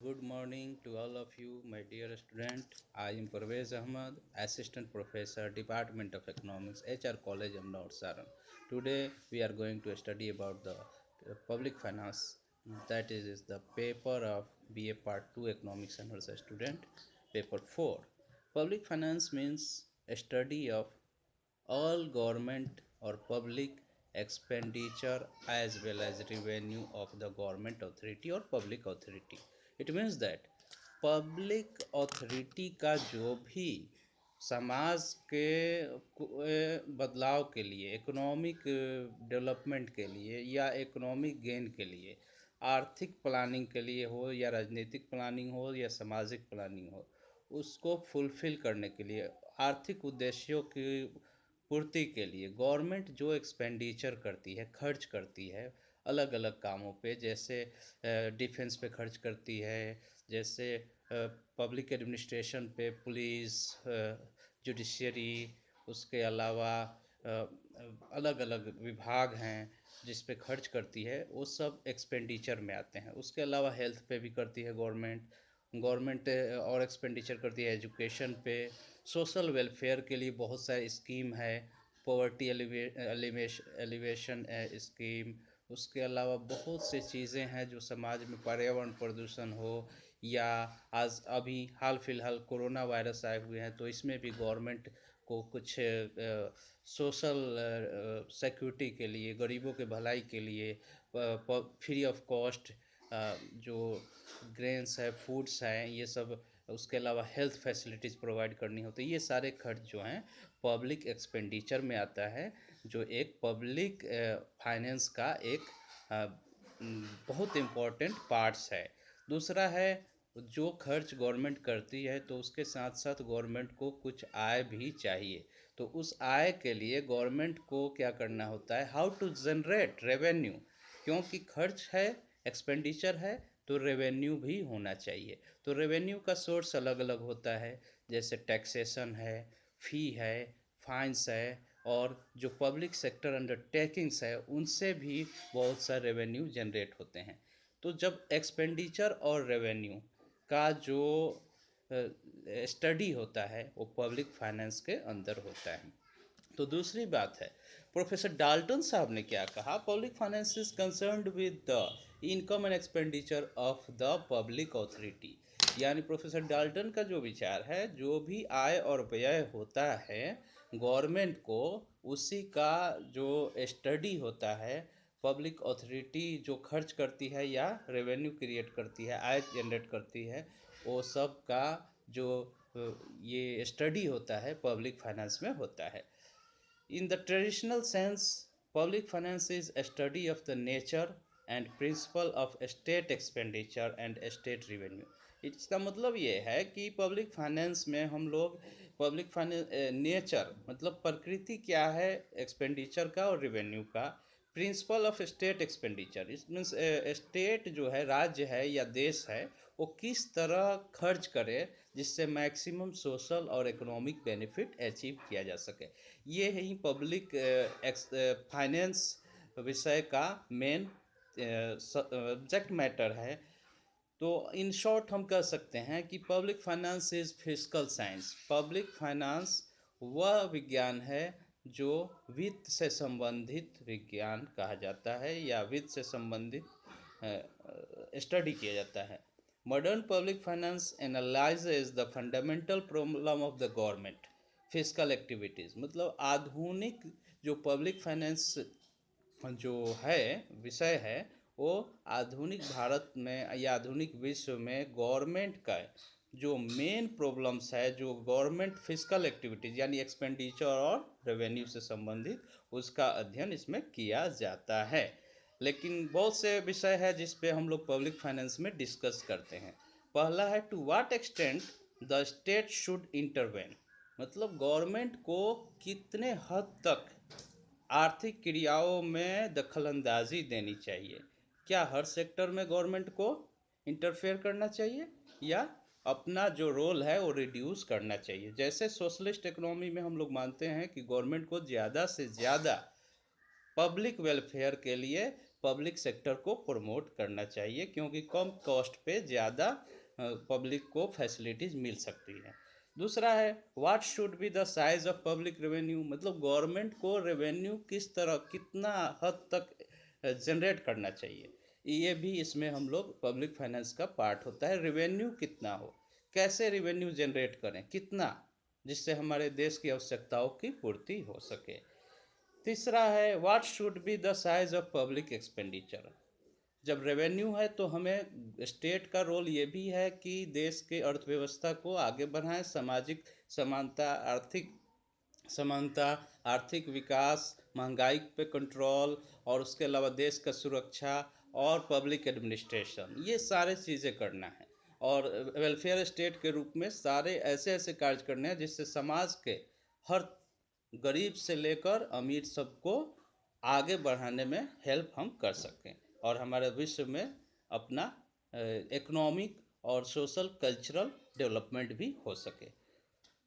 Good morning to all of you, my dear student. I am Parvez Ahmad, Assistant Professor, Department of Economics, HR College, Ahmedabad, Saran. Today we are going to study about the public finance. That is the paper of BA Part 2 Economics and Research Student, Paper 4. Public finance means a study of all government or public expenditure as well as revenue of the government authority or public authority. It means that public authority का जो भी समाज के बदलाव के लिए, economic development के लिए या इकोनॉमिक गेन के लिए, आर्थिक प्लानिंग के लिए हो या राजनीतिक प्लानिंग हो या सामाजिक प्लानिंग हो, उसको फुलफ़िल करने के लिए, आर्थिक उद्देश्यों की पूर्ति के लिए गवर्नमेंट जो एक्सपेंडिचर करती है, खर्च करती है अलग अलग कामों पे, जैसे डिफेंस पे खर्च करती है, जैसे पब्लिक एडमिनिस्ट्रेशन पे, पुलिस, जुडिशरी, उसके अलावा अलग अलग विभाग हैं जिस पे खर्च करती है, वो सब एक्सपेंडिचर में आते हैं। उसके अलावा हेल्थ पे भी करती है गवर्नमेंट और एक्सपेंडिचर करती है एजुकेशन पे, सोशल वेलफेयर के लिए बहुत सारे स्कीम है, पॉवर्टी एलिवेशन स्कीम। उसके अलावा बहुत सी चीज़ें हैं जो समाज में पर्यावरण प्रदूषण हो, या आज अभी हाल फिलहाल कोरोना वायरस आए हुए हैं, तो इसमें भी गवर्नमेंट को कुछ सोशल सिक्योरिटी के लिए, गरीबों के भलाई के लिए फ्री ऑफ कॉस्ट जो ग्रेन्स है, फूड्स हैं, ये सब, उसके अलावा हेल्थ फैसिलिटीज़ प्रोवाइड करनी होती है। ये सारे खर्च जो हैं पब्लिक एक्सपेंडिचर में आता है, जो एक पब्लिक फाइनेंस का एक बहुत इम्पोर्टेंट पार्ट्स है। दूसरा है, जो खर्च गवर्नमेंट करती है तो उसके साथ साथ गवर्नमेंट को कुछ आय भी चाहिए। तो उस आय के लिए गवर्नमेंट को क्या करना होता है, हाउ टू जनरेट रेवेन्यू, क्योंकि खर्च है, एक्सपेंडिचर है, तो रेवेन्यू भी होना चाहिए। तो रेवेन्यू का सोर्स अलग अलग होता है, जैसे टैक्सेशन है, फ़ी है, फाइन्स है, और जो पब्लिक सेक्टर अंडरटेकिंग्स है उनसे भी बहुत सा रेवेन्यू जनरेट होते हैं। तो जब एक्सपेंडिचर और रेवेन्यू का जो स्टडी होता है वो पब्लिक फाइनेंस के अंदर होता है। तो दूसरी बात है, प्रोफेसर डाल्टन साहब ने क्या कहा, public finance is concerned with the income and expenditure of the public authority. यानी प्रोफेसर डाल्टन का जो विचार है, जो भी आय और व्यय होता है गवर्नमेंट को, उसी का जो स्टडी होता है, पब्लिक अथॉरिटी जो खर्च करती है या रेवेन्यू क्रिएट करती है, आय जनरेट करती है, वो सब का जो ये स्टडी होता है पब्लिक फाइनेंस में होता है। In the traditional sense, public finance is a study of the nature and principle of state expenditure and state revenue. इसका मतलब ये है कि पब्लिक फाइनेंस में हम लोग पब्लिक फाइनेंस नेचर मतलब प्रकृति क्या है एक्सपेंडिचर का और रेवेन्यू का, principle of state expenditure, it means state जो है, राज्य है या देश है, वो किस तरह खर्च करे जिससे मैक्सिमम सोशल और इकोनॉमिक बेनिफिट अचीव किया जा सके। ये ही पब्लिक फाइनेंस विषय का मेन सब्जेक्ट मैटर है। तो इन शॉर्ट हम कह सकते हैं कि public finance is fiscal science. Public finance वह विज्ञान है जो वित्त से संबंधित विज्ञान कहा जाता है या वित्त से संबंधित स्टडी किया जाता है। Modern public finance analyses the fundamental problem of the government fiscal activities. मतलब आधुनिक जो पब्लिक फाइनेंस जो है विषय है, वो आधुनिक भारत में या आधुनिक विश्व में गवर्नमेंट का जो मेन प्रॉब्लम्स है, जो गवर्नमेंट फिस्कल एक्टिविटीज़ यानी एक्सपेंडिचर और रेवेन्यू से संबंधित, उसका अध्ययन इसमें किया जाता है। लेकिन बहुत से विषय है जिस पे हम लोग पब्लिक फाइनेंस में डिस्कस करते हैं। पहला है, to what extent the state should intervene. मतलब गवर्नमेंट को कितने हद तक आर्थिक क्रियाओं में दखलंदाजी देनी चाहिए। क्या हर सेक्टर में गवर्नमेंट को इंटरफेयर करना चाहिए या अपना जो रोल है वो रिड्यूस करना चाहिए। जैसे सोशलिस्ट इकोनॉमी में हम लोग मानते हैं कि गवर्नमेंट को ज़्यादा से ज़्यादा पब्लिक वेलफेयर के लिए पब्लिक सेक्टर को प्रमोट करना चाहिए, क्योंकि कम कॉस्ट पे ज़्यादा पब्लिक को फैसिलिटीज़ मिल सकती है। दूसरा है what should be the size of public revenue, मतलब गवर्नमेंट को रेवेन्यू किस तरह कितना हद तक जनरेट करना चाहिए। ये भी इसमें हम लोग पब्लिक फाइनेंस का पार्ट होता है। रेवेन्यू कितना हो, कैसे रेवेन्यू जनरेट करें, कितना, जिससे हमारे देश की आवश्यकताओं की पूर्ति हो सके। तीसरा है what should be the size of public expenditure. जब रेवेन्यू है तो हमें स्टेट का रोल ये भी है कि देश के अर्थव्यवस्था को आगे बढ़ाएं, सामाजिक समानता, आर्थिक समानता, आर्थिक विकास, महंगाई पे कंट्रोल, और उसके अलावा देश का सुरक्षा और पब्लिक एडमिनिस्ट्रेशन, ये सारे चीज़ें करना है। और वेलफेयर स्टेट के रूप में सारे ऐसे ऐसे कार्य करने हैं जिससे समाज के हर गरीब से लेकर अमीर सबको आगे बढ़ाने में हेल्प हम कर सकें, और हमारे विश्व में अपना इकोनॉमिक और सोशल कल्चरल डेवलपमेंट भी हो सके।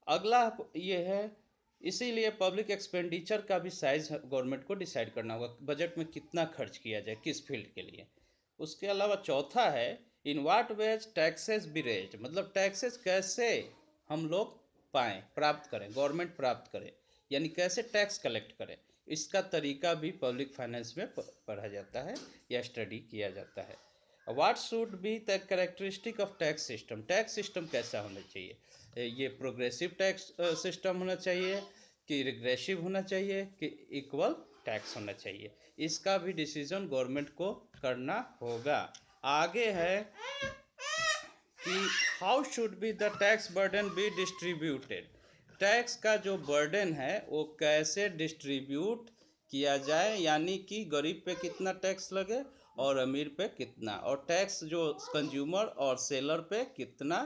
अगला ये है, इसीलिए पब्लिक एक्सपेंडिचर का भी साइज गवर्नमेंट को डिसाइड करना होगा, बजट में कितना खर्च किया जाए किस फील्ड के लिए। उसके अलावा चौथा है in what ways taxes be raised, मतलब टैक्सेस कैसे हम लोग पाएँ, प्राप्त करें, गवर्नमेंट प्राप्त करे, यानी कैसे टैक्स कलेक्ट करें। इसका तरीका भी पब्लिक फाइनेंस में पढ़ा जाता है या स्टडी किया जाता है। What should be the characteristic of tax system, tax system कैसा होना चाहिए, ये प्रोग्रेसिव टैक्स सिस्टम होना चाहिए कि रिग्रेसिव होना चाहिए कि इक्वल टैक्स होना चाहिए, इसका भी डिसीजन गवर्नमेंट को करना होगा। आगे है कि how should be the tax burden be distributed, tax का जो बर्डन है वो कैसे डिस्ट्रीब्यूट किया जाए, यानी कि गरीब पे कितना टैक्स लगे और अमीर पे कितना, और टैक्स जो कंज्यूमर और सेलर पे कितना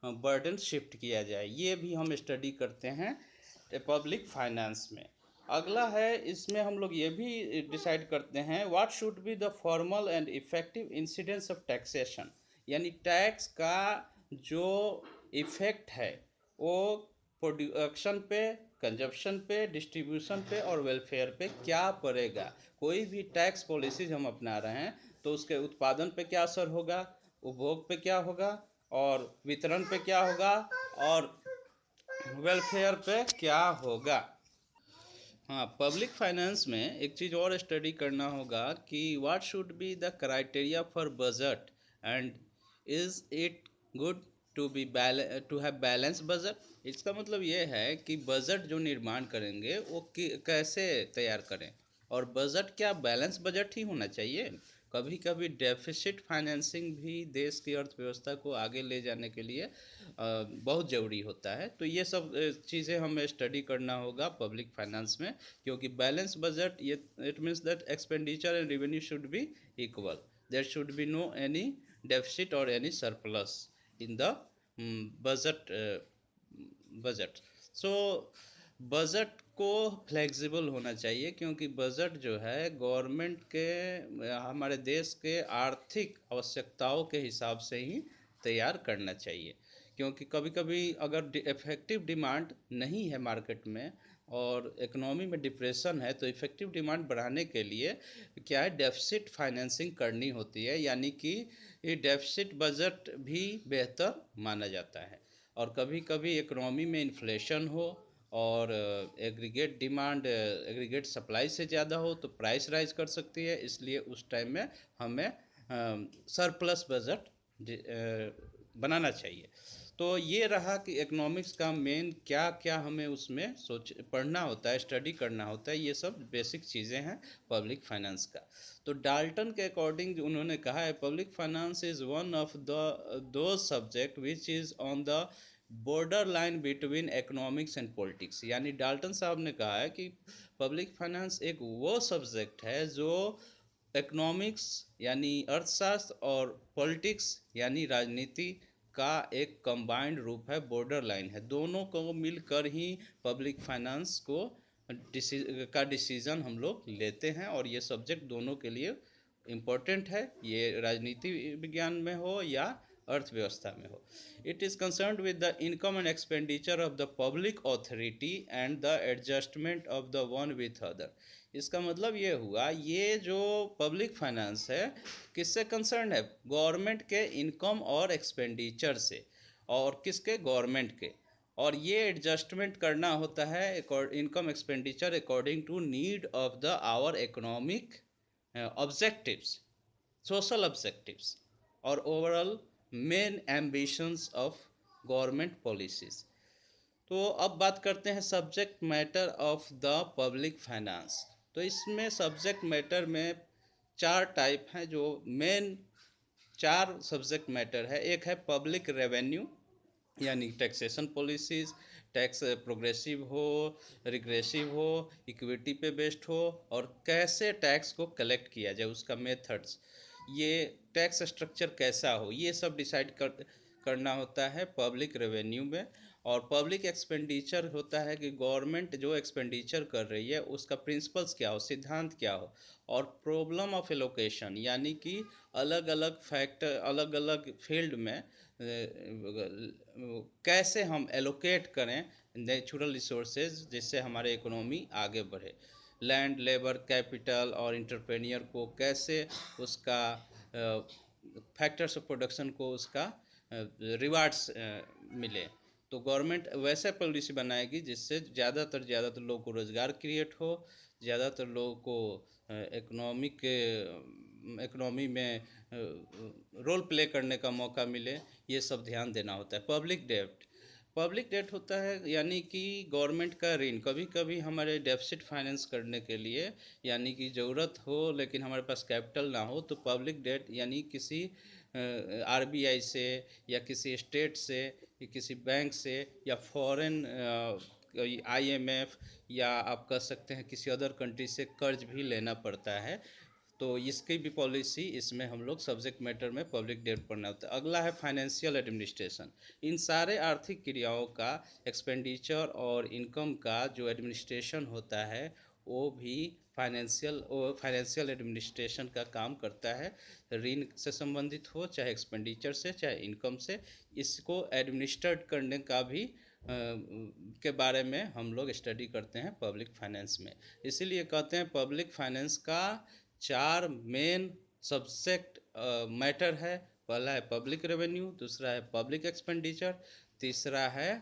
बर्डन शिफ्ट किया जाए, ये भी हम स्टडी करते हैं पब्लिक फाइनेंस में। अगला है, इसमें हम लोग ये भी डिसाइड करते हैं what should be the formal and effective incidence of taxation, यानी टैक्स का जो इफेक्ट है वो प्रोडक्शन पे, कंजप्शन पे, डिस्ट्रीब्यूशन पे और वेलफेयर पे क्या पड़ेगा। कोई भी टैक्स पॉलिसीज हम अपना रहे हैं तो उसके उत्पादन पे क्या असर होगा, उपभोग पे क्या होगा, और वितरण पे क्या होगा, और वेलफेयर पे क्या होगा। हाँ, पब्लिक फाइनेंस में एक चीज़ और स्टडी करना होगा कि what should be the criteria for budget and is it good to have balance budget. इसका मतलब ये है कि बजट जो निर्माण करेंगे वो कैसे तैयार करें, और बजट क्या बैलेंस बजट ही होना चाहिए। कभी कभी डेफिसिट फाइनेंसिंग भी देश की अर्थव्यवस्था को आगे ले जाने के लिए बहुत ज़रूरी होता है। तो ये सब चीज़ें हमें स्टडी करना होगा पब्लिक फाइनेंस में, क्योंकि बैलेंस बजट ये it means that expenditure and revenue should be equal, there should be no any deficit or any surplus in the budget. So budget को फ्लेक्सिबल होना चाहिए, क्योंकि बजट जो है गवर्नमेंट के हमारे देश के आर्थिक आवश्यकताओं के हिसाब से ही तैयार करना चाहिए। क्योंकि कभी कभी अगर इफेक्टिव डिमांड नहीं है मार्केट में और इकोनॉमी में डिप्रेशन है, तो इफेक्टिव डिमांड बढ़ाने के लिए क्या है, डेफिसिट फाइनेंसिंग करनी होती है, यानी कि ये डेफिसिट बजट भी बेहतर माना जाता है। और कभी कभी इकोनॉमी में इन्फ्लेशन हो और एग्रीगेट डिमांड एग्रीगेट सप्लाई से ज़्यादा हो तो प्राइस राइज कर सकती है, इसलिए उस टाइम में हमें सरप्लस बजट बनाना चाहिए। तो ये रहा कि इकोनॉमिक्स का मेन क्या क्या हमें उसमें सोच पढ़ना होता है, स्टडी करना होता है, ये सब बेसिक चीज़ें हैं पब्लिक फाइनेंस का। तो डाल्टन के अकॉर्डिंग उन्होंने कहा है public finance is one of the subject which is on the border line between economics and politics, यानी डाल्टन साहब ने कहा है कि पब्लिक फाइनेंस एक वो सब्जेक्ट है जो इकोनॉमिक्स यानी अर्थशास्त्र और पॉलिटिक्स यानी राजनीति का एक कंबाइंड रूप है, बॉर्डर लाइन है, दोनों को मिलकर ही पब्लिक फाइनेंस को डिसीजन हम लोग लेते हैं, और ये सब्जेक्ट दोनों के लिए इम्पोर्टेंट है, ये राजनीति विज्ञान में हो या अर्थव्यवस्था में हो। It is concerned with the income and expenditure of the public authority and the adjustment of the one with other, इसका मतलब ये हुआ, ये जो पब्लिक फाइनेंस है किससे कंसर्न है? गवर्नमेंट के इनकम और एक्सपेंडिचर से, और किसके? गवर्नमेंट के। और ये एडजस्टमेंट करना होता है income expenditure according to need of the our economic objectives, social objectives और overall main ambitions of government policies. तो अब बात करते हैं subject matter of the public finance. तो इसमें सब्जेक्ट मैटर में चार टाइप हैं, जो मेन चार सब्जेक्ट मैटर है। एक है पब्लिक रेवेन्यू, यानी टैक्सेशन पॉलिसीज़, टैक्स प्रोग्रेसिव हो, रिग्रेसिव हो, इक्विटी पे बेस्ड हो, और कैसे टैक्स को कलेक्ट किया जाए, उसका मेथड्स, ये टैक्स स्ट्रक्चर कैसा हो, ये सब डिसाइड करना होता है पब्लिक रेवेन्यू में। और पब्लिक एक्सपेंडिचर होता है कि गवर्नमेंट जो एक्सपेंडिचर कर रही है उसका प्रिंसिपल्स क्या हो, सिद्धांत क्या हो। और प्रॉब्लम ऑफ एलोकेशन, यानी कि अलग अलग फैक्टर, अलग अलग फील्ड में कैसे हम एलोकेट करें नेचुरल रिसोर्सेज, जिससे हमारे इकोनॉमी आगे बढ़े। लैंड, लेबर, कैपिटल और इंटरप्रेन्योर को कैसे उसका फैक्टर्स ऑफ प्रोडक्शन को उसका रिवार्ड्स मिले। तो गवर्नमेंट वैसे पॉलिसी बनाएगी जिससे ज़्यादातर लोगों को रोज़गार क्रिएट हो, ज़्यादातर लोगों को इकोनॉमी में रोल प्ले करने का मौका मिले। ये सब ध्यान देना होता है। पब्लिक डेट होता है यानी कि गवर्नमेंट का ऋण। कभी कभी हमारे डेफिसिट फाइनेंस करने के लिए, यानी कि ज़रूरत हो लेकिन हमारे पास कैपिटल ना हो, तो पब्लिक डेट यानी किसी आरबीआई से या किसी स्टेट से या किसी बैंक से या फॉरेन आईएमएफ, या आप कह सकते हैं किसी अदर कंट्री से कर्ज भी लेना पड़ता है। तो इसकी भी पॉलिसी इसमें हम लोग सब्जेक्ट मैटर में पब्लिक डेट पढ़ना होता है। अगला है फाइनेंशियल एडमिनिस्ट्रेशन। इन सारे आर्थिक क्रियाओं का, एक्सपेंडिचर और इनकम का जो एडमिनिस्ट्रेशन होता है वो भी फाइनेंशियल एडमिनिस्ट्रेशन का काम करता है। ऋण से संबंधित हो, चाहे एक्सपेंडिचर से, चाहे इनकम से, इसको एडमिनिस्ट्रेट करने का भी के बारे में हम लोग स्टडी करते हैं पब्लिक फाइनेंस में। इसीलिए कहते हैं पब्लिक फाइनेंस का चार मेन सब्जेक्ट मैटर है। पहला है पब्लिक रेवेन्यू, दूसरा है पब्लिक एक्सपेंडिचर, तीसरा है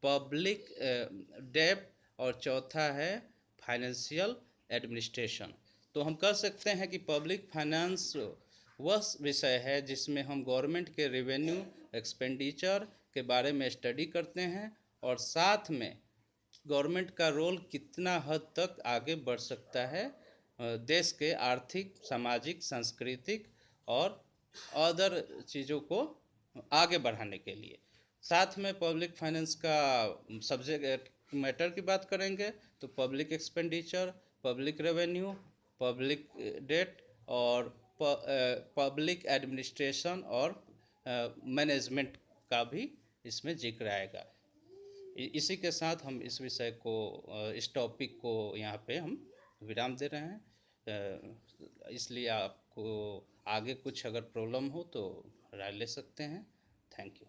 पब्लिक डेब्ट, और चौथा है फाइनेंशियल एडमिनिस्ट्रेशन। तो हम कह सकते हैं कि पब्लिक फाइनेंस वह विषय है जिसमें हम गवर्नमेंट के रेवेन्यू, एक्सपेंडिचर के बारे में स्टडी करते हैं, और साथ में गवर्नमेंट का रोल कितना हद तक आगे बढ़ सकता है देश के आर्थिक, सामाजिक, सांस्कृतिक और अदर चीज़ों को आगे बढ़ाने के लिए। साथ में पब्लिक फाइनेंस का सब्जेक्ट मैटर की बात करेंगे तो public expenditure, public revenue, public debt और पब्लिक एडमिनिस्ट्रेशन और मैनेजमेंट का भी इसमें जिक्र आएगा। इसी के साथ हम इस विषय को, इस टॉपिक को यहाँ पे हम विराम दे रहे हैं। इसलिए आपको आगे कुछ अगर प्रॉब्लम हो तो राय ले सकते हैं। Thank you.